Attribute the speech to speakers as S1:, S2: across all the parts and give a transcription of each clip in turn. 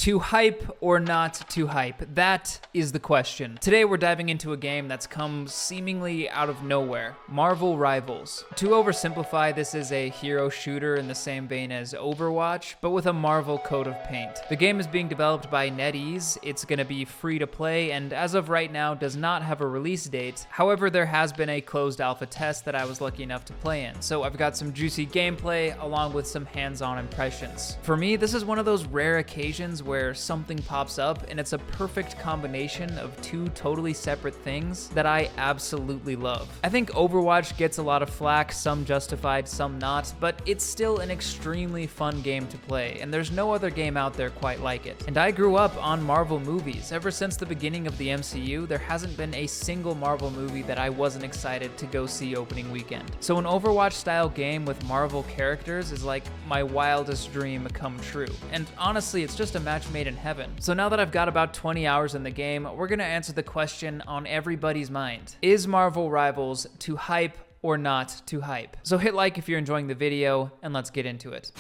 S1: Too hype or not too hype? That is the question. Today we're diving into a game that's come seemingly out of nowhere, Marvel Rivals. To oversimplify, this is a hero shooter in the same vein as Overwatch, but with a Marvel coat of paint. The game is being developed by NetEase, it's going to be free to play, and as of right now does not have a release date. However, there has been a closed alpha test that I was lucky enough to play in, so I've got some juicy gameplay along with some hands-on impressions. For me, this is one of those rare occasions where something pops up and it's a perfect combination of two totally separate things that I absolutely love. I think Overwatch gets a lot of flack, some justified, some not, but it's still an extremely fun game to play, and there's no other game out there quite like it. And I grew up on Marvel movies. Ever since the beginning of the MCU, there hasn't been a single Marvel movie that I wasn't excited to go see opening weekend. So an Overwatch-style game with Marvel characters is like my wildest dream come true. And honestly, it's just a match made in heaven. So now that I've got about 20 hours in the game, we're gonna answer the question on everybody's mind. Is Marvel Rivals too hype or not too hype? So hit like if you're enjoying the video, and let's get into it.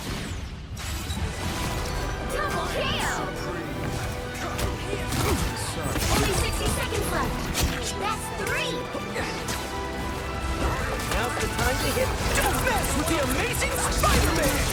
S2: Double kill! Only 60 seconds left. That's 3.
S3: Now's the time to hit. Don't mess with the amazing Spider-Man!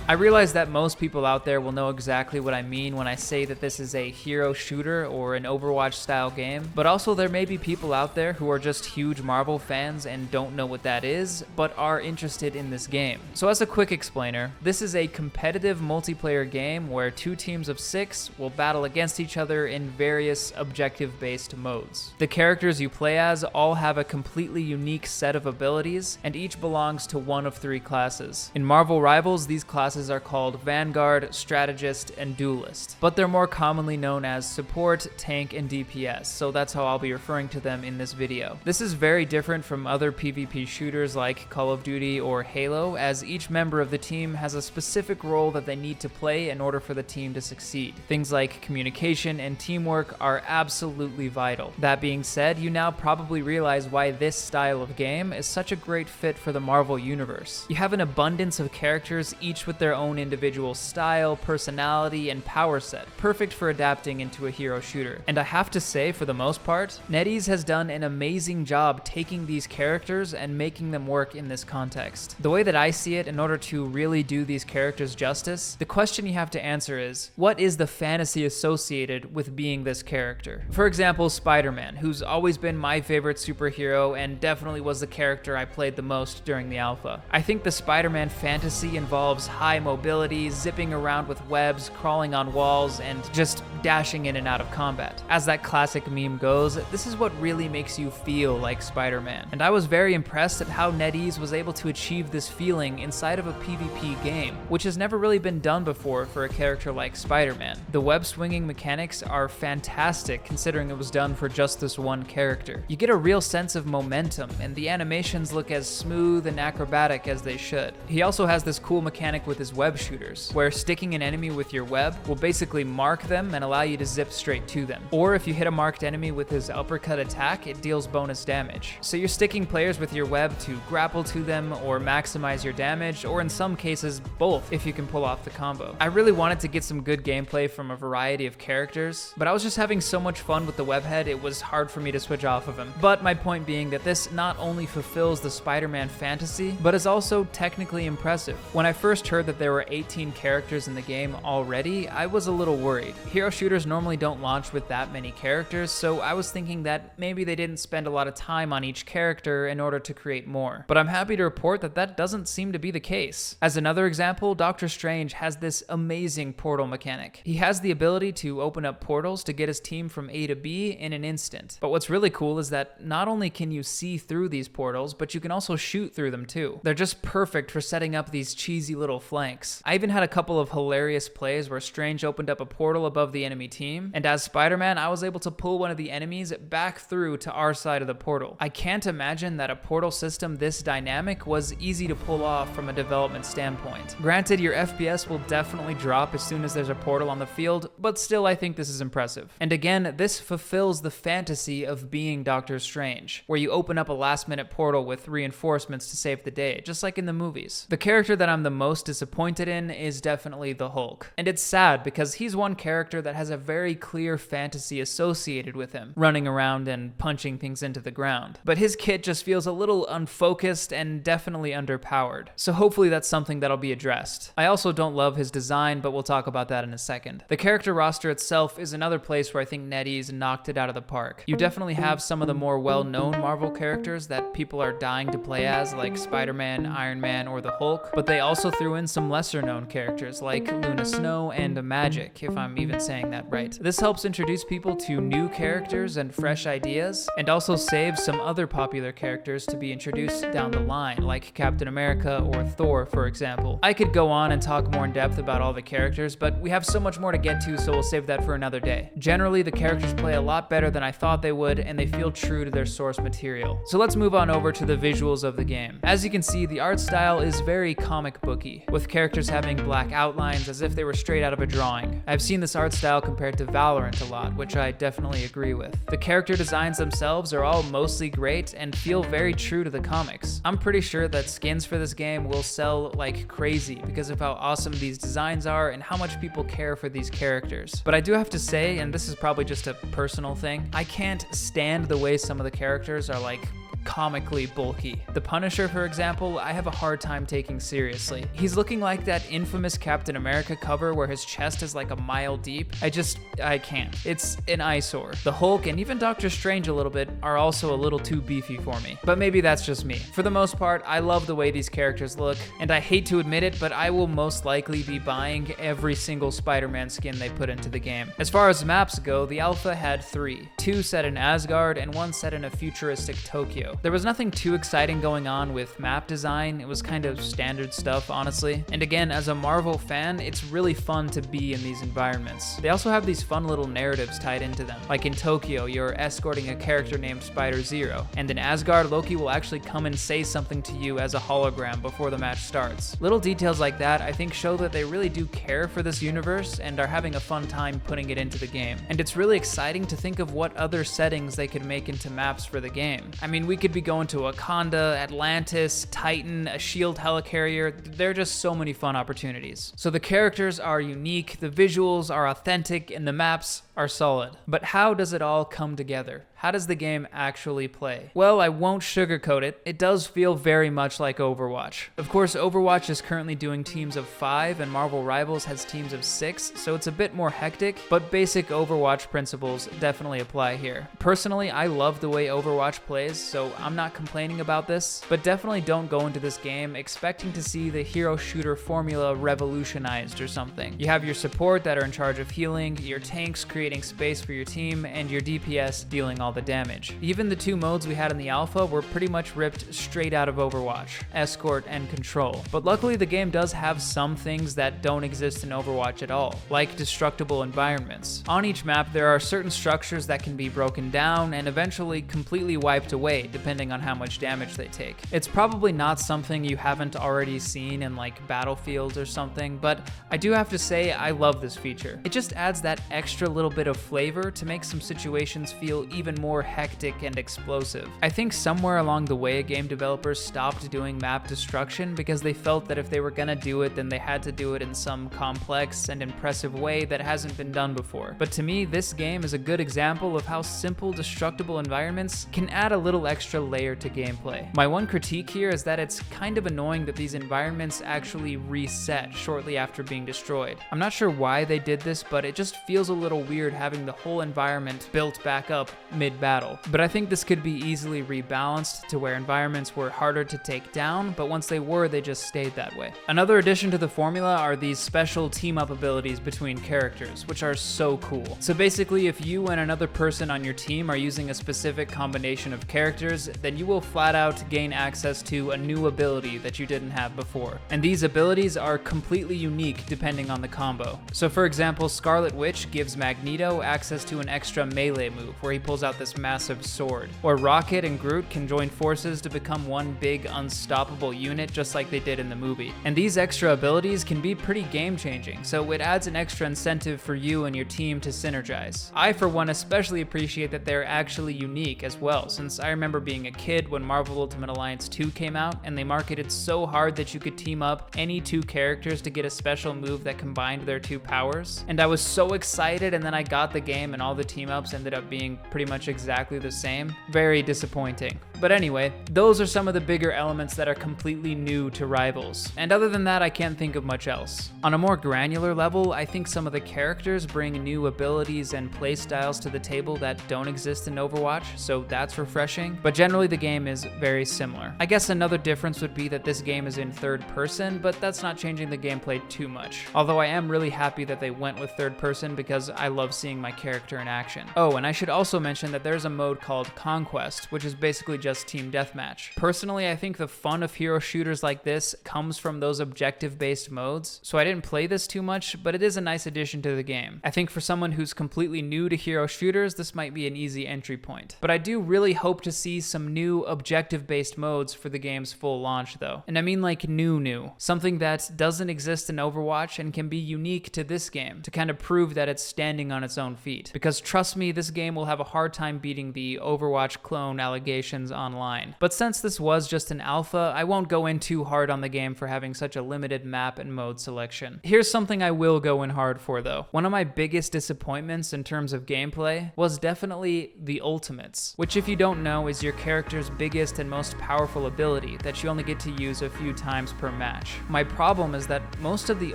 S1: I realize that most people out there will know exactly what I mean when I say that this is a hero shooter or an Overwatch style game, but also there may be people out there who are just huge Marvel fans and don't know what that is, but are interested in this game. So as a quick explainer, this is a competitive multiplayer game where 2 teams of 6 will battle against each other in various objective-based modes. The characters you play as all have a completely unique set of abilities, and each belongs to one of 3 classes. In Marvel Rivals, these classes are called Vanguard, Strategist, and Duelist, but they're more commonly known as Support, Tank, and DPS, so that's how I'll be referring to them in this video. This is very different from other PvP shooters like Call of Duty or Halo, as each member of the team has a specific role that they need to play in order for the team to succeed. Things like communication and teamwork are absolutely vital. That being said, you now probably realize why this style of game is such a great fit for the Marvel universe. You have an abundance of characters, each with their own individual style, personality, and power set, perfect for adapting into a hero shooter. And I have to say, for the most part, NetEase has done an amazing job taking these characters and making them work in this context. The way that I see it, in order to really do these characters justice, the question you have to answer is, what is the fantasy associated with being this character? For example, Spider-Man, who's always been my favorite superhero and definitely was the character I played the most during the alpha. I think the Spider-Man fantasy involves high mobility, zipping around with webs, crawling on walls, and just dashing in and out of combat. As that classic meme goes, this is what really makes you feel like Spider-Man. And I was very impressed at how NetEase was able to achieve this feeling inside of a PvP game, which has never really been done before for a character like Spider-Man. The web swinging mechanics are fantastic considering it was done for just this one character. You get a real sense of momentum, and the animations look as smooth and acrobatic as they should. He also has this cool mechanic with his web shooters, where sticking an enemy with your web will basically mark them and allow you to zip straight to them. Or if you hit a marked enemy with his uppercut attack, it deals bonus damage. So you're sticking players with your web to grapple to them or maximize your damage, or in some cases both if you can pull off the combo. I really wanted to get some good gameplay from a variety of characters, but I was just having so much fun with the webhead it was hard for me to switch off of him. But my point being that this not only fulfills the Spider-Man fantasy, but is also technically impressive. When I first heard that there were 18 characters in the game already, I was a little worried. Hero shooters normally don't launch with that many characters, so I was thinking that maybe they didn't spend a lot of time on each character in order to create more. But I'm happy to report that that doesn't seem to be the case. As another example, Doctor Strange has this amazing portal mechanic. He has the ability to open up portals to get his team from A to B in an instant. But what's really cool is that not only can you see through these portals, but you can also shoot through them too. They're just perfect for setting up these cheesy little flanks blanks. I even had a couple of hilarious plays where Strange opened up a portal above the enemy team, and as Spider-Man, I was able to pull one of the enemies back through to our side of the portal. I can't imagine that a portal system this dynamic was easy to pull off from a development standpoint. Granted, your FPS will definitely drop as soon as there's a portal on the field, but still I think this is impressive. And again, this fulfills the fantasy of being Doctor Strange, where you open up a last-minute portal with reinforcements to save the day, just like in the movies. The character that I'm the most disappointed in is definitely the Hulk. And it's sad because he's one character that has a very clear fantasy associated with him, running around and punching things into the ground. But his kit just feels a little unfocused and definitely underpowered. So hopefully that's something that'll be addressed. I also don't love his design, but we'll talk about that in a second. The character roster itself is another place where I think NetEase knocked it out of the park. You definitely have some of the more well-known Marvel characters that people are dying to play as, like Spider-Man, Iron Man, or the Hulk, but they also threw in some lesser-known characters like Luna Snow and Magic, if I'm even saying that right. This helps introduce people to new characters and fresh ideas, and also saves some other popular characters to be introduced down the line, like Captain America or Thor, for example. I could go on and talk more in depth about all the characters, but we have so much more to get to, so we'll save that for another day. Generally, the characters play a lot better than I thought they would, and they feel true to their source material. So let's move on over to the visuals of the game. As you can see, the art style is very comic booky, with characters having black outlines as if they were straight out of a drawing. I've seen this art style compared to Valorant a lot, which I definitely agree with. The character designs themselves are all mostly great and feel very true to the comics. I'm pretty sure that skins for this game will sell like crazy because of how awesome these designs are and how much people care for these characters. But I do have to say, and this is probably just a personal thing, I can't stand the way some of the characters are like comically bulky. The Punisher, for example, I have a hard time taking seriously. He's looking like that infamous Captain America cover where his chest is like a mile deep. I can't. It's an eyesore. The Hulk and even Doctor Strange a little bit are also a little too beefy for me. But maybe that's just me. For the most part, I love the way these characters look, and I hate to admit it, but I will most likely be buying every single Spider-Man skin they put into the game. As far as maps go, the alpha had 3. 2 set in Asgard and 1 set in a futuristic Tokyo. There was nothing too exciting going on with map design. It was kind of standard stuff, honestly. And again, as a Marvel fan, it's really fun to be in these environments. They also have these fun little narratives tied into them. Like in Tokyo, you're escorting a character named Spider-Zero. And in Asgard, Loki will actually come and say something to you as a hologram before the match starts. Little details like that, I think, show that they really do care for this universe and are having a fun time putting it into the game. And it's really exciting to think of what other settings they could make into maps for the game. I mean, we could be going to Wakanda, Atlantis, Titan, a SHIELD helicarrier. There are just so many fun opportunities. So the characters are unique, the visuals are authentic, and the maps are solid. But how does it all come together? How does the game actually play? Well, I won't sugarcoat it. It does feel very much like Overwatch. Of course, Overwatch is currently doing teams of 5 and Marvel Rivals has teams of 6, so it's a bit more hectic, but basic Overwatch principles definitely apply here. Personally, I love the way Overwatch plays, so I'm not complaining about this, but definitely don't go into this game expecting to see the hero shooter formula revolutionized or something. You have your support that are in charge of healing, your tanks creating space for your team, and your DPS dealing all the damage. Even the 2 modes we had in the alpha were pretty much ripped straight out of Overwatch, Escort and Control. But luckily the game does have some things that don't exist in Overwatch at all, like destructible environments. On each map there are certain structures that can be broken down and eventually completely wiped away depending on how much damage they take. It's probably not something you haven't already seen in like Battlefield or something, but I do have to say I love this feature. It just adds that extra little bit of flavor to make some situations feel even more hectic and explosive. I think somewhere along the way game developers stopped doing map destruction because they felt that if they were gonna do it, then they had to do it in some complex and impressive way that hasn't been done before. But to me, this game is a good example of how simple destructible environments can add a little extra layer to gameplay. My one critique here is that it's kind of annoying that these environments actually reset shortly after being destroyed. I'm not sure why they did this, but it just feels a little weird weird having the whole environment built back up mid-battle. But I think this could be easily rebalanced to where environments were harder to take down, but once they were, they just stayed that way. Another addition to the formula are these special team-up abilities between characters, which are so cool. So basically, if you and another person on your team are using a specific combination of characters, then you will flat out gain access to a new ability that you didn't have before. And these abilities are completely unique depending on the combo. So for example, Scarlet Witch gives Magneto access to an extra melee move where he pulls out this massive sword. Or Rocket and Groot can join forces to become one big unstoppable unit just like they did in the movie. And these extra abilities can be pretty game-changing, so it adds an extra incentive for you and your team to synergize. I, for one, especially appreciate that they're actually unique as well, since I remember being a kid when Marvel Ultimate Alliance 2 came out, and they marketed so hard that you could team up any two characters to get a special move that combined their two powers. And I was so excited, and then I got the game and all the team-ups ended up being pretty much exactly the same. Very disappointing. But anyway, those are some of the bigger elements that are completely new to Rivals. And other than that, I can't think of much else. On a more granular level, I think some of the characters bring new abilities and playstyles to the table that don't exist in Overwatch, so that's refreshing. But generally, the game is very similar. I guess another difference would be that this game is in third person, but that's not changing the gameplay too much. Although I am really happy that they went with third person because I love seeing my character in action. Oh, and I should also mention that there's a mode called Conquest, which is basically just team deathmatch. Personally, I think the fun of hero shooters like this comes from those objective-based modes, so I didn't play this too much, but it is a nice addition to the game. I think for someone who's completely new to hero shooters, this might be an easy entry point. But I do really hope to see some new objective-based modes for the game's full launch though. And I mean like new. Something that doesn't exist in Overwatch and can be unique to this game to kind of prove that it's standing on its own feet. Because trust me, this game will have a hard time beating the Overwatch clone allegations online. But since this was just an alpha, I won't go in too hard on the game for having such a limited map and mode selection. Here's something I will go in hard for though. One of my biggest disappointments in terms of gameplay was definitely the ultimates, which if you don't know is your character's biggest and most powerful ability that you only get to use a few times per match. My problem is that most of the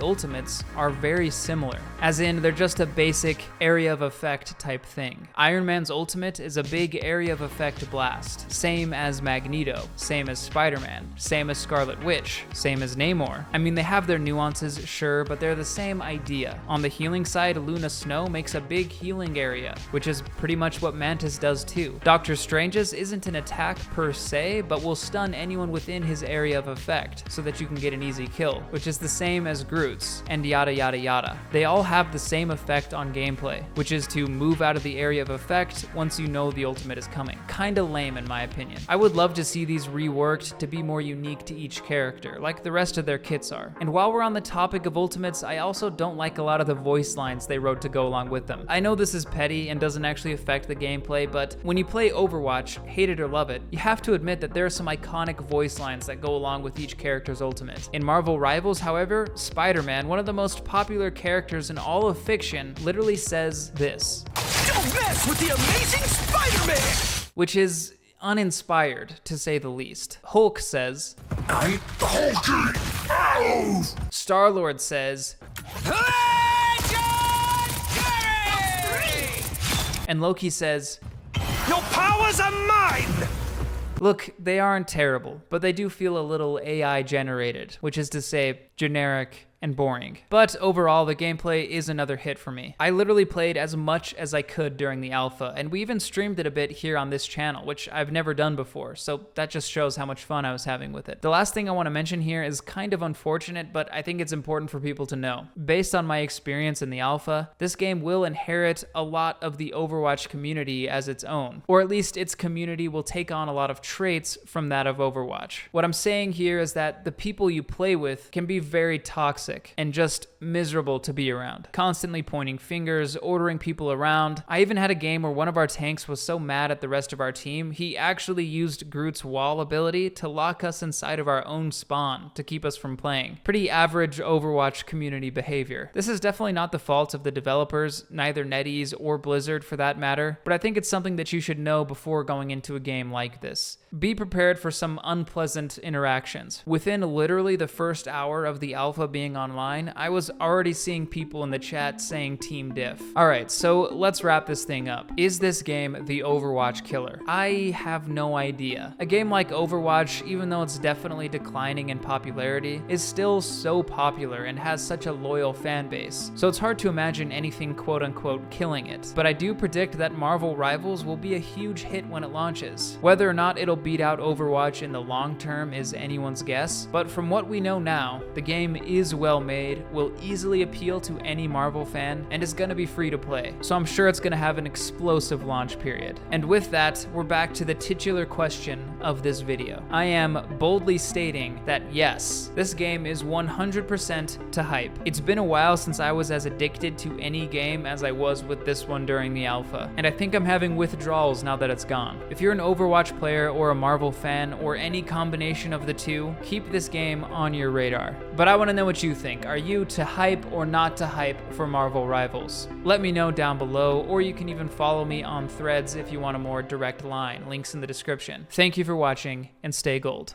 S1: ultimates are very similar, as in they're just a basic area of effect type thing. Iron Man's ultimate is a big area of effect blast, same as Magneto, same as Spider-Man, same as Scarlet Witch, same as Namor. I mean, they have their nuances, sure, but they're the same idea. On the healing side, Luna Snow makes a big healing area, which is pretty much what Mantis does too. Doctor Strange's isn't an attack per se, but will stun anyone within his area of effect so that you can get an easy kill, which is the same as Groot's, and yada yada yada. They all have the same effect on gameplay, which is to move out of the area of effect once you know the ultimate is coming. Kinda lame in my opinion. I would love to see these reworked to be more unique to each character, like the rest of their kits are. And while we're on the topic of ultimates, I also don't like a lot of the voice lines they wrote to go along with them. I know this is petty and doesn't actually affect the gameplay, but when you play Overwatch, hate it or love it, you have to admit that there are some iconic voice lines that go along with each character's ultimate. In Marvel Rivals, however, Spider-Man, one of the most popular characters in all of fiction, literally says this.
S3: Don't mess with the amazing Spider-Man!
S1: Which is uninspired, to say the least. Hulk says,
S4: I'm hulking! Ow!
S1: Star-Lord says, and Loki says,
S3: Your powers are mine!
S1: look, they aren't terrible, but they do feel a little AI generated, which is to say, generic and boring. But overall, the gameplay is another hit for me. I literally played as much as I could during the alpha, and we even streamed it a bit here on this channel, which I've never done before, so that just shows how much fun I was having with it. The last thing I want to mention here is kind of unfortunate, but I think it's important for people to know. Based on my experience in the alpha, this game will inherit a lot of the Overwatch community as its own, or at least its community will take on a lot of traits from that of Overwatch. What I'm saying here is that the people you play with can be very toxic and just miserable to be around, constantly pointing fingers, ordering people around. I even had a game where one of our tanks was so mad at the rest of our team, he actually used Groot's wall ability to lock us inside of our own spawn to keep us from playing. Pretty average Overwatch community behavior. This is definitely not the fault of the developers, neither NetEase or Blizzard for that matter, but I think it's something that you should know before going into a game like this. Be prepared for some unpleasant interactions. Within literally the first hour of the alpha being online, I was already seeing people in the chat saying Team Diff. Alright, so let's wrap this thing up. Is this game the Overwatch killer? I have no idea. A game like Overwatch, even though it's definitely declining in popularity, is still so popular and has such a loyal fan base, so it's hard to imagine anything quote-unquote killing it. But I do predict that Marvel Rivals will be a huge hit when it launches. Whether or not it'll beat out Overwatch in the long term is anyone's guess, but from what we know now, the game is well made, will easily appeal to any Marvel fan, and is gonna be free to play, so I'm sure it's gonna have an explosive launch period. And with that, we're back to the titular question of this video. I am boldly stating that yes, this game is 100% to hype. It's been a while since I was as addicted to any game as I was with this one during the alpha, and I think I'm having withdrawals now that it's gone. If you're an Overwatch player or a Marvel fan or any combination of the two, keep this game on your radar. But I want to know what you think. Are you to hype or not to hype for Marvel Rivals? Let me know down below, or you can even follow me on Threads if you want a more direct line. Links in the description. Thank you for watching, and stay gold.